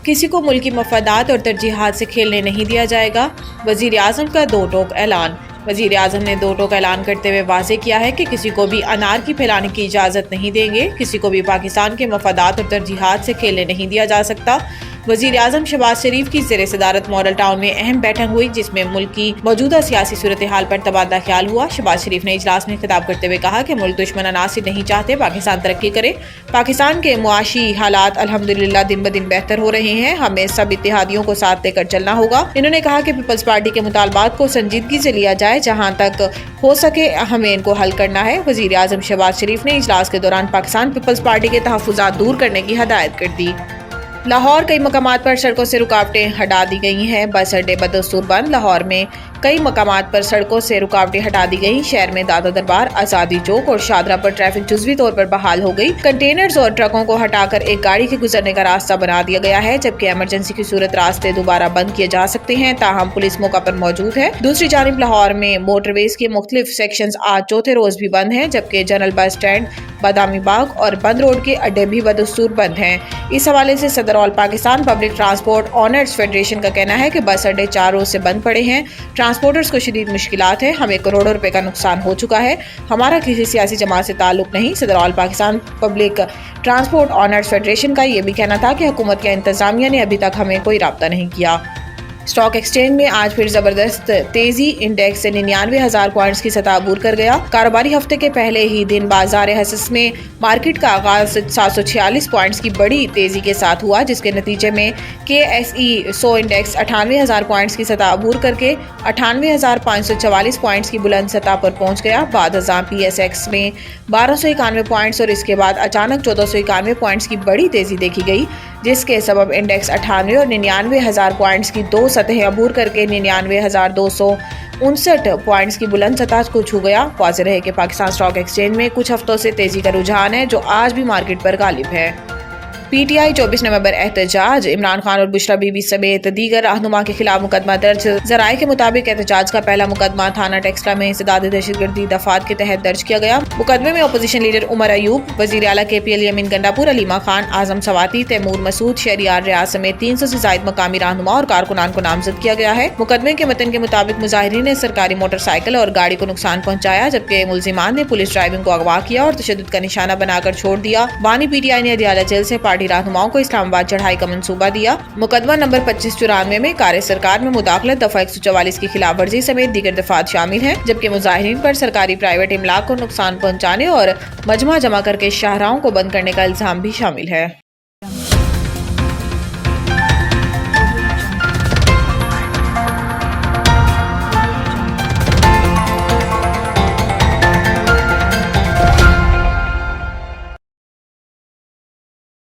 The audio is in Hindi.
किसी को मुल्की मफादात और तरजीहात से खेलने नहीं दिया जाएगा। वज़ीर आज़म का दो टोक ऐलान। वज़ीर आज़म ने दो टोक ऐलान करते हुए वाज़ेह किया है कि किसी को भी अनारकी फैलाने की इजाज़त नहीं देंगे। किसी को भी पाकिस्तान के मफादात और तरजीहात से खेलने नहीं दिया जा सकता। वज़ीर आज़म शहबाज शरीफ की ज़ेर सदारत मॉडल टाउन में अहम बैठक हुई, जिसमें मुल्क की मौजूदा सियासी सूरत हाल पर तबादला ख्याल हुआ। शहबाज शरीफ ने इजलास में खिताब करते हुए कहा कि मुल्क दुश्मन अनासिर नहीं चाहते पाकिस्तान तरक्की करे। पाकिस्तान के मुआशी हालात अल्हम्दुलिल्लाह दिन ब दिन बेहतर हो रहे हैं। हमें सब इत्तेहादियों को साथ लेकर चलना होगा। इन्होंने कहा कि पीपल्स पार्टी के मुतालबात को संजीदगी से लिया जाए, जहाँ तक हो सके हमें इनको हल करना है। वज़ीर आज़म शहबाज शरीफ ने इजलास के दौरान पाकिस्तान पीपल्स पार्टी के तहफ़्फ़ुज़ात दूर करने की हदायत कर दी। लाहौर कई मकामात पर सड़कों से रुकावटें हटा दी गई हैं। बस अड्डे बदस्तूर बंद। लाहौर में कई मकामात पर सड़कों से रुकावटें हटा दी गई। शहर में दादा दरबार, आज़ादी चौक और शादरा पर ट्रैफिक जुज़वी तौर पर बहाल हो गई। कंटेनर्स और ट्रकों को हटाकर एक गाड़ी के गुजरने का रास्ता बना दिया गया है, जबकि इमरजेंसी की सूरत रास्ते दोबारा बंद किए जा सकते हैं। ताहम पुलिस मौका पर मौजूद है। दूसरी जानिब लाहौर में मोटरवेज के मुख्तलिफ सेक्शंस आज चौथे रोज भी बंद हैं, जबकि general bus stand, Badami Bagh और बंद रोड के अड्डे भी बदस्तूर बंद हैं। इस हवाले से सदर all Pakistan public transport honours federation का कहना है कि बस अड्डे 4 रोज से बंद पड़े हैं। ट्रांसपोर्टर्स को शदीद मुश्किलात है। हमें करोड़ों रुपए का नुकसान हो चुका है। हमारा किसी सियासी जमात से ताल्लुक नहीं। सदर all Pakistan public transport honours federation का ये भी कहना था कि हुकूमत या इंतजामिया ने अभी तक हमें कोई राब्ता नहीं किया। स्टॉक एक्सचेंज में आज फिर जबरदस्त तेजी। इंडेक्स से 99,000 पॉइंट्स की सतह अबूर कर गया। कारोबारी हफ्ते के पहले ही दिन बाजार हसस में मार्केट का आगाज 746 पॉइंट्स की बड़ी तेजी के साथ हुआ, जिसके नतीजे में KSE 100 इंडेक्स 98,000 पॉइंट्स की सतह अबूर करके 98,544 पॉइंट्स की बुलंद सतह पर पहुंच गया। बाद अज़ां PSX में 1291 पॉइंट्स और इसके बाद अचानक 1491 पॉइंट्स की बड़ी तेजी देखी गई, जिसके सबब इंडेक्स 98 और 99,000 पॉइंट्स की दो सतह अबूर करके 99,259 पॉइंट्स की बुलंद सतह को छू गया। वाज़ेह रहे कि पाकिस्तान स्टॉक एक्सचेंज में कुछ हफ्तों से तेजी का रुझान है, जो आज भी मार्केट पर गालिब है। PTI 24 नवंबर एहतजाज। इमरान खान और बुशरा बीबी समेत दीगर रहनुमा के खिलाफ मुकदमा दर्ज। जराये के मुताबिक एहतजाज का पहला मुकदमा थाना टेक्सला में इंसदाद दहशतगर्दी दफात के तहत दर्ज किया गया। मुकदमे में अपोजिशन लीडर उमर अयूब, वजीर आला KPL यमीन गंडापुर अलीमा खान, आजम सवाती, तैमूर मसूद, शहरियार रियाज समेत 300 से जायद मकामी रहनुमा और कारकुनान को नामजद किया गया है। मुकदमे के मतन के मुताबिक मुजाहिरीन ने सरकारी मोटरसाइकिल और गाड़ी को नुकसान पहुंचाया, जबकि मुलजिमान ने पुलिस ड्राइविंग को अगवा किया और तशद्दुद का निशाना बनाकर छोड़ दिया। वानी PTI ने अदियाला जेल से पार्टी रहनुमाओं को इस्लामाबाद चढ़ाई का मंसूबा दिया। मुकदमा नंबर 2594 में कार्य सरकार में मुदाखलत दफा 144 की खिलाफ वर्जी समेत दीगर दफात शामिल हैं, जबकि मुजाहिरीन पर सरकारी प्राइवेट इमलाक को नुकसान पहुंचाने और मजमा जमा करके शाहराहों को बंद करने का इल्जाम भी शामिल है।